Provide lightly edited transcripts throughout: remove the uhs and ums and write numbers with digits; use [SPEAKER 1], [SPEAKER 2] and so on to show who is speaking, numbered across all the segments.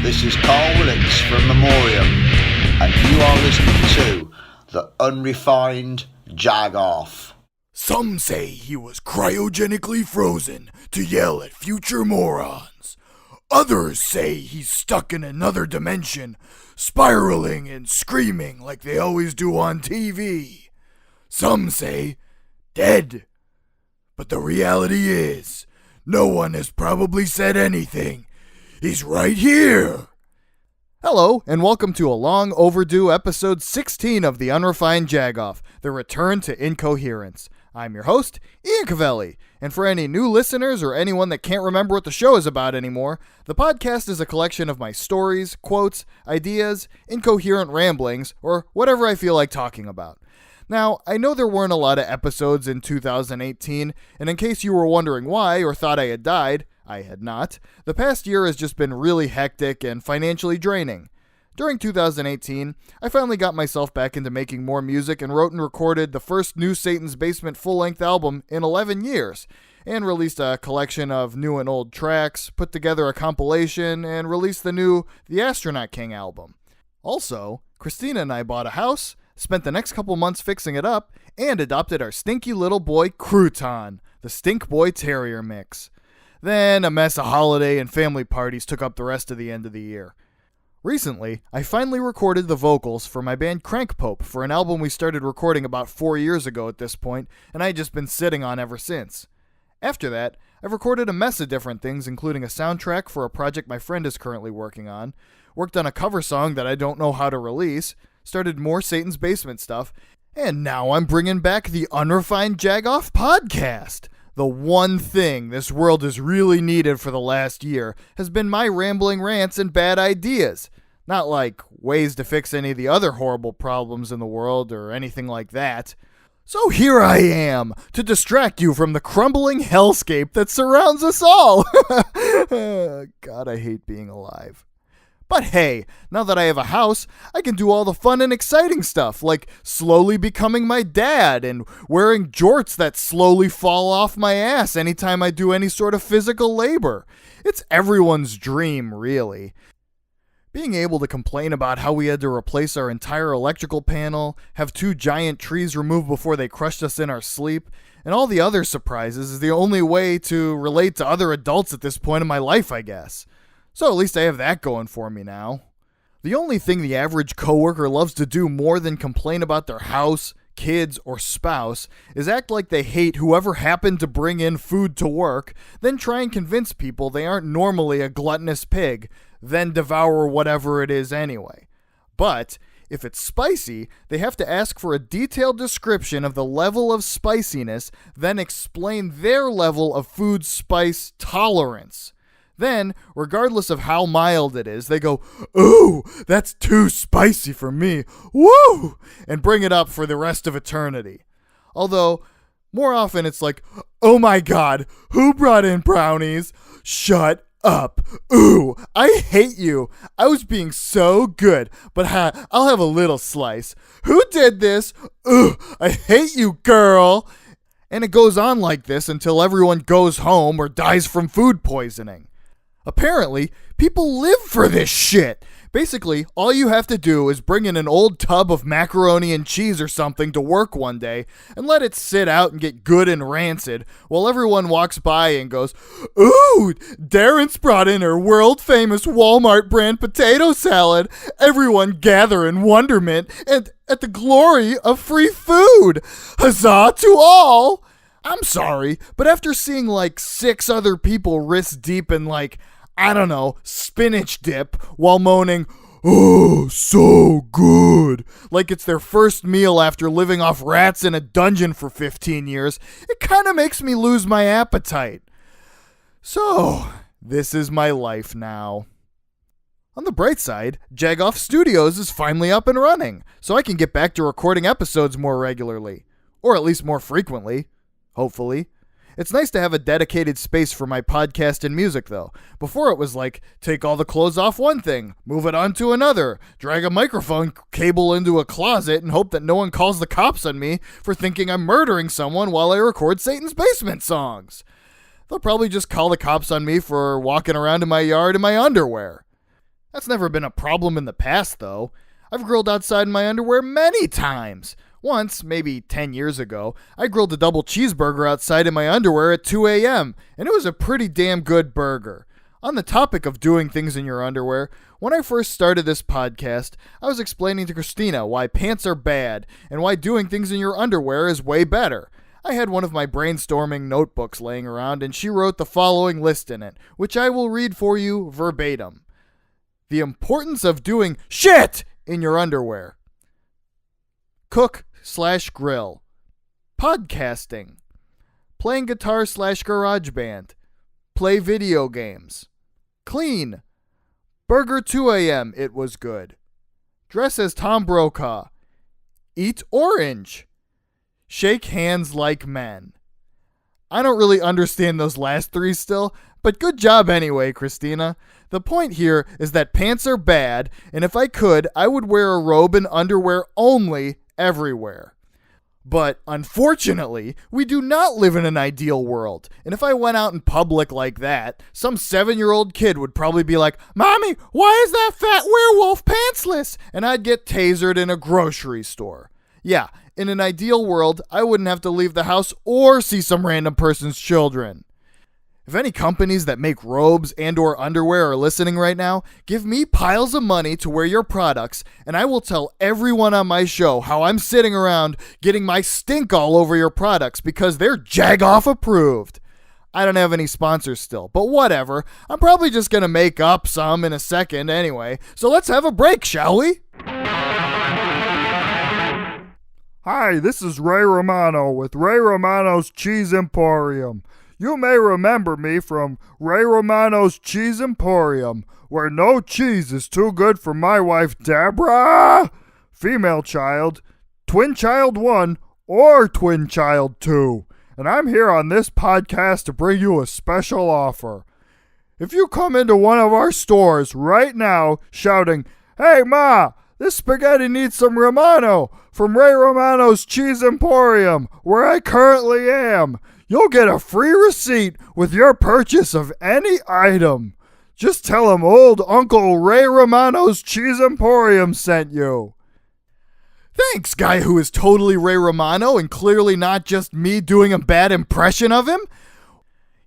[SPEAKER 1] This is Carl Willicks from Memoriam, and you are listening to the Unrefined Jagoff.
[SPEAKER 2] Some say he was cryogenically frozen to yell at future morons. Others say he's stuck in another dimension, spiraling and screaming like they always do on TV. Some say dead. But the reality is, no one has probably said anything. He's right here.
[SPEAKER 3] Hello, and welcome to a long overdue episode 16 of the Unrefined Jagoff, the return to Incoherence. I'm your host, Ian Cavelli, and for any new listeners or anyone that can't remember what the show is about anymore, the podcast is a collection of my stories, quotes, ideas, incoherent ramblings, or whatever I feel like talking about. Now, I know there weren't a lot of episodes in 2018, and in case you were wondering why or thought I had died, I had not. The past year has just been really hectic and financially draining. During 2018, I finally got myself back into making more music and wrote and recorded the first new Satan's Basement full-length album in 11 years, and released a collection of new and old tracks, put together a compilation, and released the new The Astronaut King album. Also, Christina and I bought a house, spent the next couple months fixing it up, and adopted our stinky little boy, Crouton, the Stink Boy Terrier mix. Then a mess of holiday and family parties took up the rest of the end of the year. Recently, I finally recorded the vocals for my band Crankpope for an album we started recording about 4 years ago at this point, and I've just been sitting on ever since. After that, I've recorded a mess of different things, including a soundtrack for a project my friend is currently working on, worked on a cover song that I don't know how to release, started more Satan's Basement stuff, and now I'm bringing back the Unrefined Jagoff podcast. The one thing this world has really needed for the last year has been my rambling rants and bad ideas. Not like ways to fix any of the other horrible problems in the world or anything like that. So here I am, to distract you from the crumbling hellscape that surrounds us all. God, I hate being alive. But hey, now that I have a house, I can do all the fun and exciting stuff, like slowly becoming my dad and wearing jorts that slowly fall off my ass anytime I do any sort of physical labor. It's everyone's dream, really. Being able to complain about how we had to replace our entire electrical panel, have 2 giant trees removed before they crushed us in our sleep, and all the other surprises is the only way to relate to other adults at this point in my life, I guess. So at least I have that going for me now. The only thing the average coworker loves to do more than complain about their house, kids, or spouse is act like they hate whoever happened to bring in food to work, then try and convince people they aren't normally a gluttonous pig, then devour whatever it is anyway. But if it's spicy, they have to ask for a detailed description of the level of spiciness, then explain their level of food spice tolerance. Then, regardless of how mild it is, they go, "Ooh, that's too spicy for me, woo!" and bring it up for the rest of eternity. Although, more often it's like, "Oh my god, who brought in brownies? Shut up. Ooh, I hate you. I was being so good, but I'll have a little slice. Who did this? Ooh, I hate you, girl." And it goes on like this until everyone goes home or dies from food poisoning. Apparently, people live for this shit. Basically, all you have to do is bring in an old tub of macaroni and cheese or something to work one day and let it sit out and get good and rancid while everyone walks by and goes, "Ooh, Darren's brought in her world-famous Walmart brand potato salad. Everyone gather in wonderment and at the glory of free food. Huzzah to all!" I'm sorry, but after seeing like 6 other people wrist deep in spinach dip while moaning, "Oh, so good," like it's their first meal after living off rats in a dungeon for 15 years, it kind of makes me lose my appetite. So, this is my life now. On the bright side, Jagoff Studios is finally up and running, so I can get back to recording episodes more regularly. Or at least more frequently. Hopefully. It's nice to have a dedicated space for my podcast and music, though. Before it was like, take all the clothes off one thing, move it on to another, drag a microphone cable into a closet and hope that no one calls the cops on me for thinking I'm murdering someone while I record Satan's Basement songs. They'll probably just call the cops on me for walking around in my yard in my underwear. That's never been a problem in the past, though. I've grilled outside in my underwear many times. Once, maybe 10 years ago, I grilled a double cheeseburger outside in my underwear at 2 a.m., and it was a pretty damn good burger. On the topic of doing things in your underwear, when I first started this podcast, I was explaining to Christina why pants are bad and why doing things in your underwear is way better. I had one of my brainstorming notebooks laying around, and she wrote the following list in it, which I will read for you verbatim. The importance of doing shit in your underwear. Cook/grill. Podcasting. Playing guitar/garage band. Play video games. Clean. Burger 2 a.m. It was good. Dress as Tom Brokaw. Eat orange. Shake hands like men. I don't really understand those last three still, but good job anyway, Christina. The point here is that pants are bad, and if I could, I would wear a robe and underwear only everywhere. But unfortunately, we do not live in an ideal world, and if I went out in public like that, some 7-year-old kid would probably be like, "Mommy, why is that fat werewolf pantsless?" And I'd get tasered in a grocery store. Yeah, in an ideal world, I wouldn't have to leave the house or see some random person's children. If any companies that make robes and or underwear are listening right now, give me piles of money to wear your products, and I will tell everyone on my show how I'm sitting around getting my stink all over your products because they're Jagoff approved. I don't have any sponsors still, but whatever. I'm probably just going to make up some in a second anyway, so let's have a break, shall we?
[SPEAKER 2] Hi, this is Ray Romano with Ray Romano's Cheese Emporium. You may remember me from Ray Romano's Cheese Emporium, where no cheese is too good for my wife Deborah, female child, twin child 1, or twin child 2. And I'm here on this podcast to bring you a special offer. If you come into one of our stores right now shouting, "Hey Ma, this spaghetti needs some Romano from Ray Romano's Cheese Emporium, where I currently am," you'll get a free receipt with your purchase of any item. Just tell him old Uncle Ray Romano's Cheese Emporium sent you.
[SPEAKER 3] Thanks, guy who is totally Ray Romano and clearly not just me doing a bad impression of him.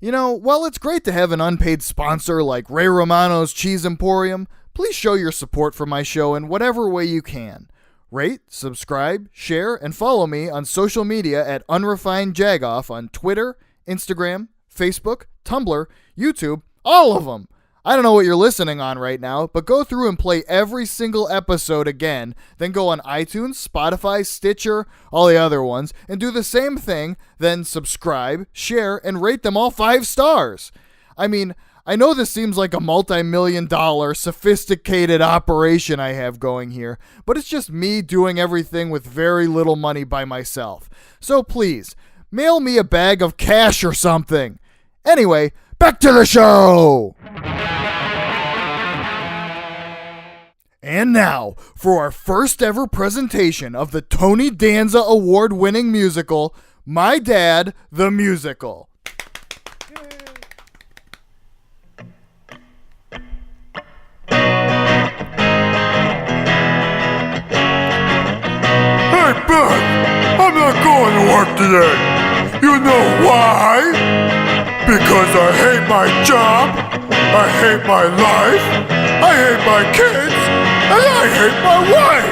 [SPEAKER 3] You know, while it's great to have an unpaid sponsor like Ray Romano's Cheese Emporium, please show your support for my show in whatever way you can. Rate, subscribe, share, and follow me on social media at Unrefined Jagoff on Twitter, Instagram, Facebook, Tumblr, YouTube, all of them. I don't know what you're listening on right now, but go through and play every single episode again, then go on iTunes, Spotify, Stitcher, all the other ones, and do the same thing, then subscribe, share, and rate them all 5 stars. I mean, I know this seems like a multi-million-dollar, sophisticated operation I have going here, but it's just me doing everything with very little money by myself. So please, mail me a bag of cash or something. Anyway, back to the show! And now, for our first ever presentation of the Tony Danza award-winning musical, My Dad, the Musical.
[SPEAKER 2] Hey, Beth, I'm not going to work today. You know why? Because I hate my job, I hate my life, I hate my kids, and I hate my wife.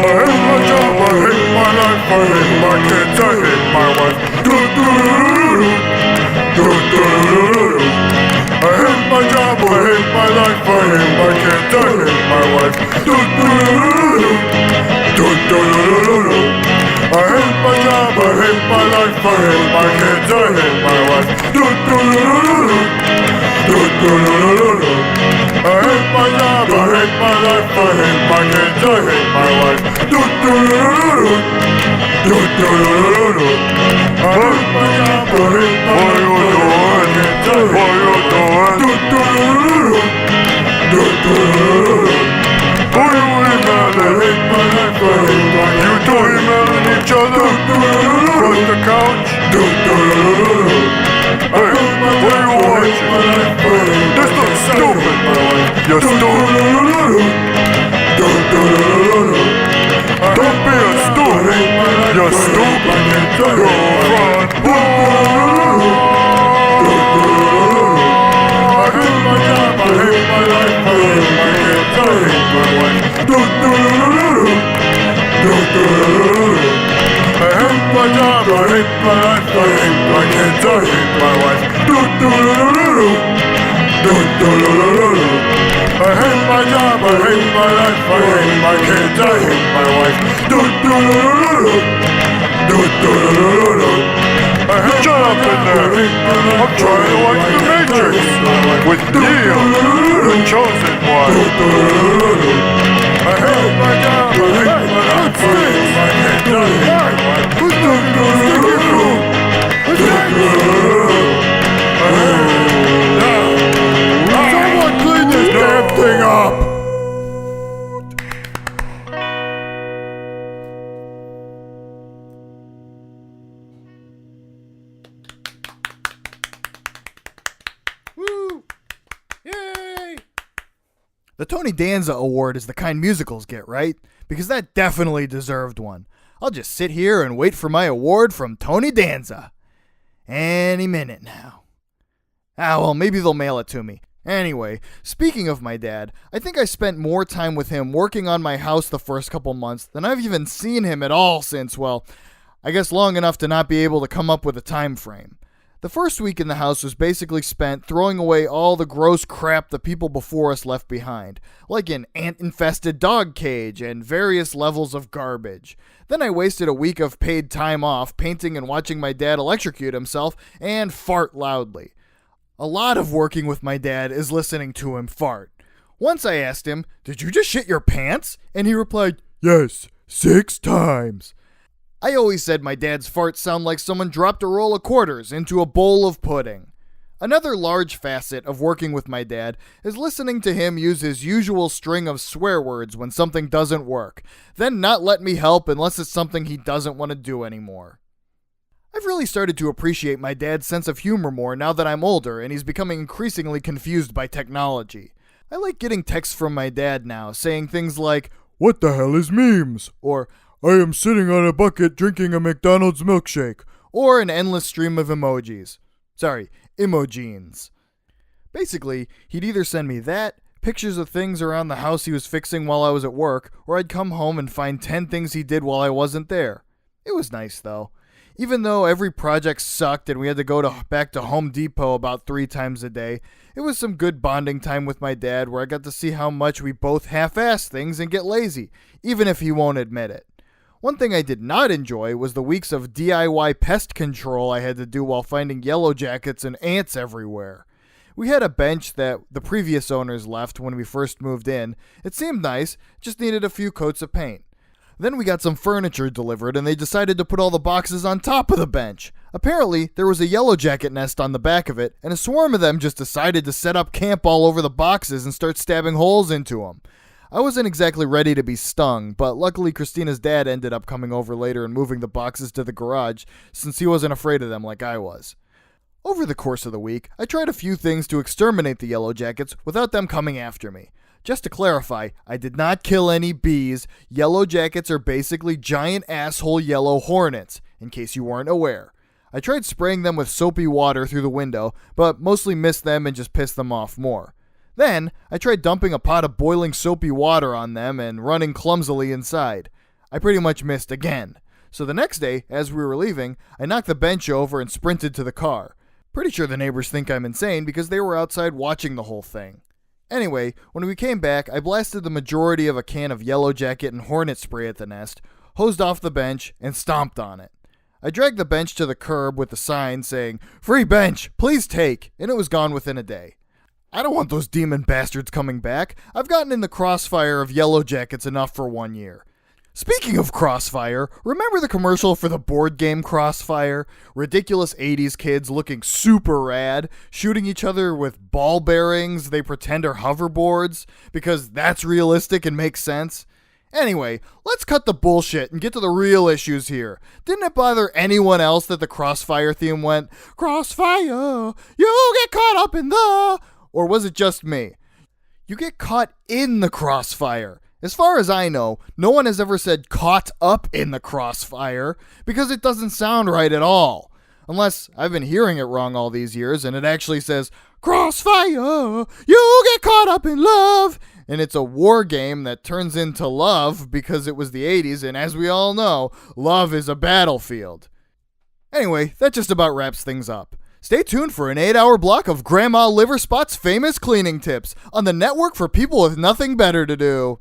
[SPEAKER 2] I hate my job, I hate my life, I hate my kids, I hate my wife. I hate my job, I hate my life, I hate my kids, I hate my wife. I hate my job, I hate my life, I hate my kids, I hate my wife. I hate my job, I hate my life, I hate my kids, I hate my wife. I hate my job, I hate my each other across the couch. Hey, what are you watching? This looks stupid.
[SPEAKER 3] The Tony Danza Award is the kind musicals get, right? Because that definitely deserved one. I'll just sit here and wait for my award from Tony Danza. Any minute now. Well, maybe they'll mail it to me. Anyway, speaking of my dad, I think I spent more time with him working on my house the first couple months than I've even seen him at all since, well, I guess long enough to not be able to come up with a time frame. The first week in the house was basically spent throwing away all the gross crap the people before us left behind, like an ant-infested dog cage and various levels of garbage. Then I wasted a week of paid time off painting and watching my dad electrocute himself and fart loudly. A lot of working with my dad is listening to him fart. Once I asked him, "Did you just shit your pants?" And he replied, "Yes, 6 times. I always said my dad's farts sound like someone dropped a roll of quarters into a bowl of pudding. Another large facet of working with my dad is listening to him use his usual string of swear words when something doesn't work, then not let me help unless it's something he doesn't want to do anymore. I've really started to appreciate my dad's sense of humor more now that I'm older and he's becoming increasingly confused by technology. I like getting texts from my dad now saying things like, "What the hell is memes?" or "I am sitting on a bucket drinking a McDonald's milkshake," or an endless stream of emojis. Sorry, emojines. Basically, he'd either send me that, pictures of things around the house he was fixing while I was at work, or I'd come home and find 10 things he did while I wasn't there. It was nice, though. Even though every project sucked and we had to go back to Home Depot about 3 times a day, it was some good bonding time with my dad where I got to see how much we both half-ass things and get lazy, even if he won't admit it. One thing I did not enjoy was the weeks of DIY pest control I had to do while finding yellow jackets and ants everywhere. We had a bench that the previous owners left when we first moved in. It seemed nice, just needed a few coats of paint. Then we got some furniture delivered and they decided to put all the boxes on top of the bench. Apparently, there was a yellow jacket nest on the back of it, and a swarm of them just decided to set up camp all over the boxes and start stabbing holes into them. I wasn't exactly ready to be stung, but luckily Christina's dad ended up coming over later and moving the boxes to the garage since he wasn't afraid of them like I was. Over the course of the week, I tried a few things to exterminate the yellow jackets without them coming after me. Just to clarify, I did not kill any bees. Yellow jackets are basically giant asshole yellow hornets, in case you weren't aware. I tried spraying them with soapy water through the window, but mostly missed them and just pissed them off more. Then, I tried dumping a pot of boiling soapy water on them and running clumsily inside. I pretty much missed again. So the next day, as we were leaving, I knocked the bench over and sprinted to the car. Pretty sure the neighbors think I'm insane because they were outside watching the whole thing. Anyway, when we came back, I blasted the majority of a can of yellow jacket and hornet spray at the nest, hosed off the bench, and stomped on it. I dragged the bench to the curb with a sign saying, "Free bench, please take," and it was gone within a day. I don't want those demon bastards coming back. I've gotten in the crossfire of yellow jackets enough for 1 year. Speaking of Crossfire, remember the commercial for the board game Crossfire? Ridiculous 80s kids looking super rad, shooting each other with ball bearings they pretend are hoverboards, because that's realistic and makes sense. Anyway, let's cut the bullshit and get to the real issues here. Didn't it bother anyone else that the Crossfire theme went, "Crossfire, you get caught up in the..." Or was it just me? You get caught in the crossfire. As far as I know, no one has ever said caught up in the crossfire because it doesn't sound right at all. Unless I've been hearing it wrong all these years and it actually says, crossfire, you get caught up in love. And it's a war game that turns into love because it was the 80s, and as we all know, love is a battlefield. Anyway, that just about wraps things up. Stay tuned for an 8-hour block of Grandma Liverspot's famous cleaning tips on the network for people with nothing better to do.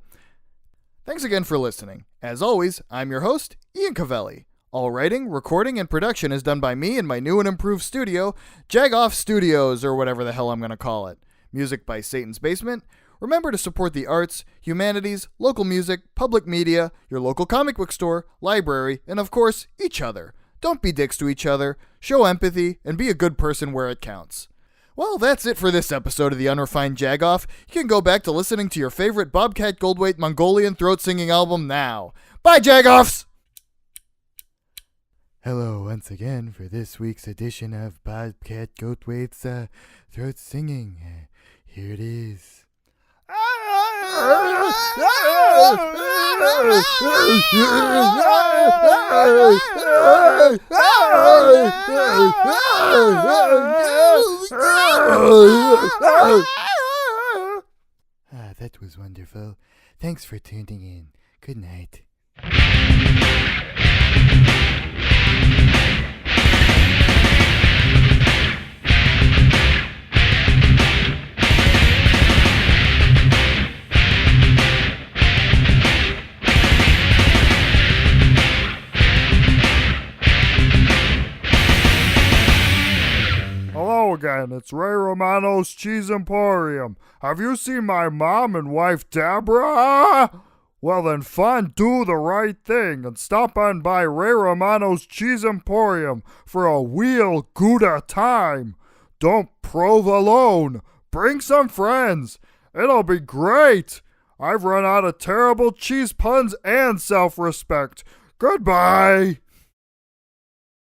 [SPEAKER 3] Thanks again for listening. As always, I'm your host, Ian Cavelli. All writing, recording, and production is done by me in my new and improved studio, Jagoff Studios, or whatever the hell I'm going to call it. Music by Satan's Basement. Remember to support the arts, humanities, local music, public media, your local comic book store, library, and of course, each other. Don't be dicks to each other, show empathy, and be a good person where it counts. Well, that's it for this episode of the Unrefined Jagoff. You can go back to listening to your favorite Bobcat Goldthwait Mongolian throat-singing album now. Bye, Jagoffs! Hello once again for this week's edition of Bobcat Goldthwait's throat singing. Here it is. That was wonderful. Thanks for tuning in. Good night.
[SPEAKER 2] Hello again, it's Ray Romano's Cheese Emporium. Have you seen my mom and wife Deborah? Well then fine, do the right thing and stop on by Ray Romano's Cheese Emporium for a real Gouda time. Don't prove alone. Bring some friends. It'll be great. I've run out of terrible cheese puns and self-respect. Goodbye.